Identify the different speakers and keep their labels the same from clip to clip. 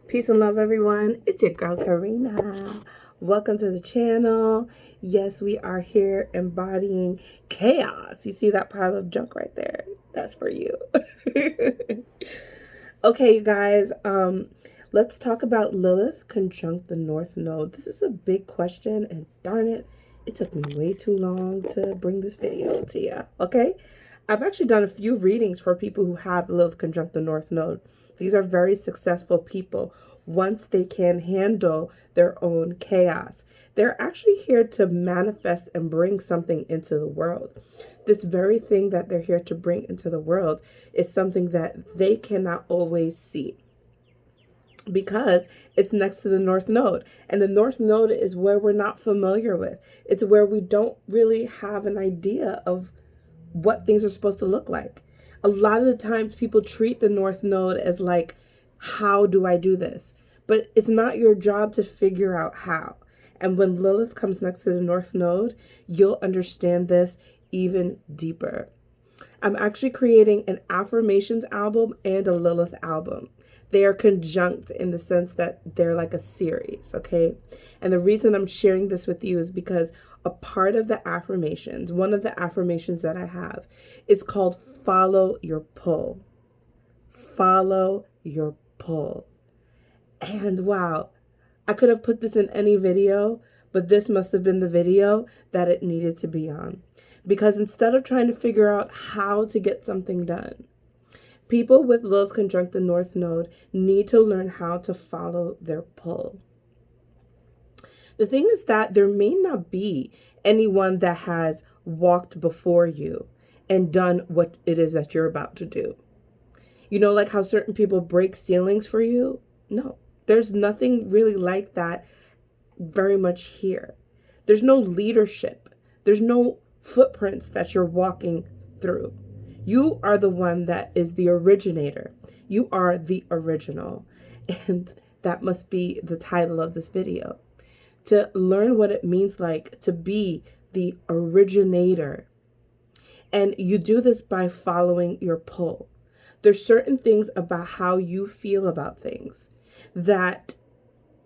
Speaker 1: Peace and love, everyone. It's your girl, Karina. Welcome to the channel. Yes, we are here embodying chaos. You see that pile of junk right there? That's for you. Okay, you guys, let's talk about Lilith conjunct the North Node. This is a big question, and darn it, it took me way too long to bring this video to you, okay? I've actually done a few readings for people who have Lilith conjunct the North Node. These are very successful people once they can handle their own chaos. They're actually here to manifest and bring something into the world. This very thing that they're here to bring into the world is something that they cannot always see, because it's next to the North Node. And the North Node is where we're not familiar with. It's where we don't really have an idea of what things are supposed to look like. A lot of the times people treat the North Node as like, how do I do this? But it's not your job to figure out how. And when Lilith comes next to the North Node, you'll understand this even deeper. I'm actually creating an affirmations album and a Lilith album. They are conjunct in the sense that they're like a series, okay? And the reason I'm sharing this with you is because a part of the affirmations, one of the affirmations that I have, is called follow your pull. Follow your pull. And wow, I could have put this in any video, but this must have been the video that it needed to be on. Because instead of trying to figure out how to get something done, people with Lilith conjunct the North Node need to learn how to follow their pull. The thing is that there may not be anyone that has walked before you and done what it is that you're about to do. You know, like how certain people break ceilings for you? No, there's nothing really like that very much here. There's no leadership. There's no footprints that you're walking through. You are the one that is the originator. You are the original. And that must be the title of this video. To learn what it means like to be the originator. And you do this by following your pull. There's certain things about how you feel about things that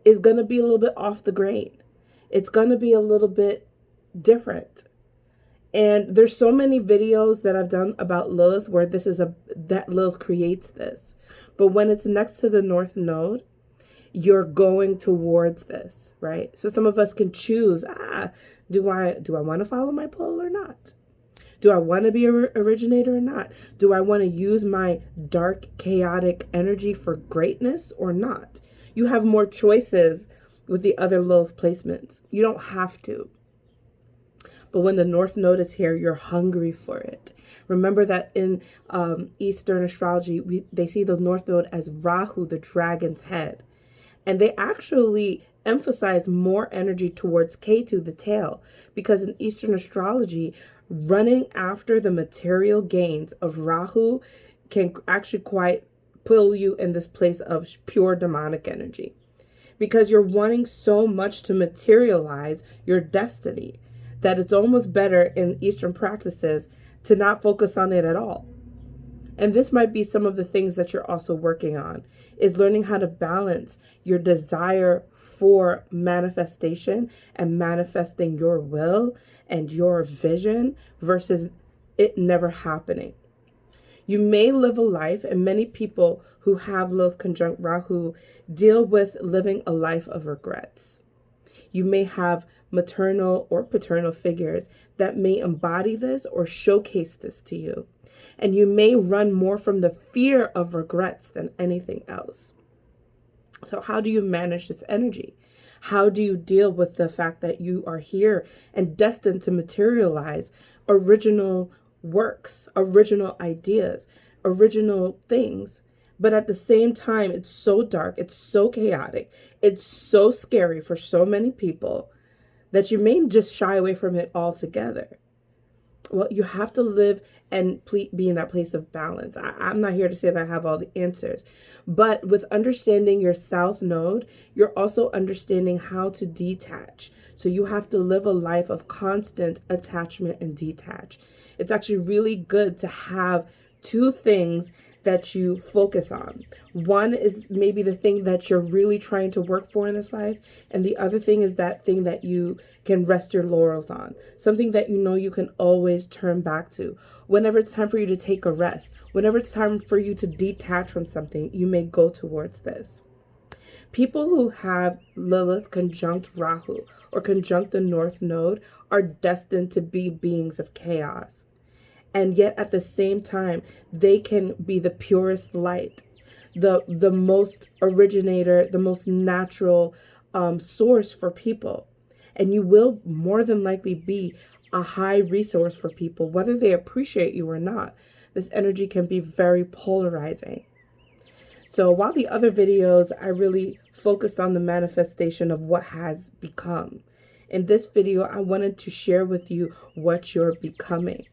Speaker 1: is going to be a little bit off the grain. It's going to be a little bit different. And there's so many videos that I've done about Lilith where that Lilith creates this. But when it's next to the North Node, you're going towards this, right? So some of us can choose, do I want to follow my pull or not? Do I want to be an originator or not? Do I want to use my dark, chaotic energy for greatness or not? You have more choices with the other Lilith placements. You don't have to. But when the North Node is here, you're hungry for it. Remember that in Eastern astrology, they see the North Node as Rahu, the dragon's head. And they actually emphasize more energy towards Ketu, the tail, because in Eastern astrology, running after the material gains of Rahu can actually quite pull you in this place of pure demonic energy, because you're wanting so much to materialize your destiny that it's almost better in Eastern practices to not focus on it at all. And this might be some of the things that you're also working on, is learning how to balance your desire for manifestation and manifesting your will and your vision versus it never happening. You may live a life, and many people who have Lilith conjunct Rahu deal with living a life of regrets. You may have maternal or paternal figures that may embody this or showcase this to you. And you may run more from the fear of regrets than anything else. So how do you manage this energy? How do you deal with the fact that you are here and destined to materialize original works, original ideas, original things? But at the same time, it's so dark, it's so chaotic, it's so scary for so many people that you may just shy away from it altogether. Well, you have to live and be in that place of balance. I'm not here to say that I have all the answers, but with understanding your South Node, you're also understanding how to detach. So you have to live a life of constant attachment and detach. It's actually really good to have two things that you focus on. One is maybe the thing that you're really trying to work for in this life, and the other thing is that thing that you can rest your laurels on, something that you know you can always turn back to. Whenever it's time for you to take a rest, whenever it's time for you to detach from something, you may go towards this. People who have Lilith conjunct Rahu or conjunct the North Node are destined to be beings of chaos. And yet at the same time, they can be the purest light, the most originator, the most natural source for people. And you will more than likely be a high resource for people, whether they appreciate you or not. This energy can be very polarizing. So while the other videos, I really focused on the manifestation of what has become. In this video, I wanted to share with you what you're becoming,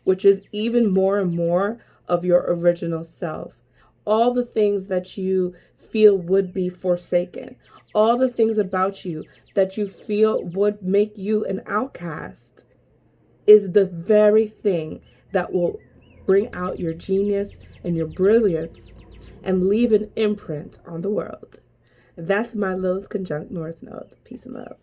Speaker 1: which is even more and more of your original self. All the things that you feel would be forsaken, all the things about you that you feel would make you an outcast, is the very thing that will bring out your genius and your brilliance and leave an imprint on the world. That's my Lilith conjunct North Node. Peace and love.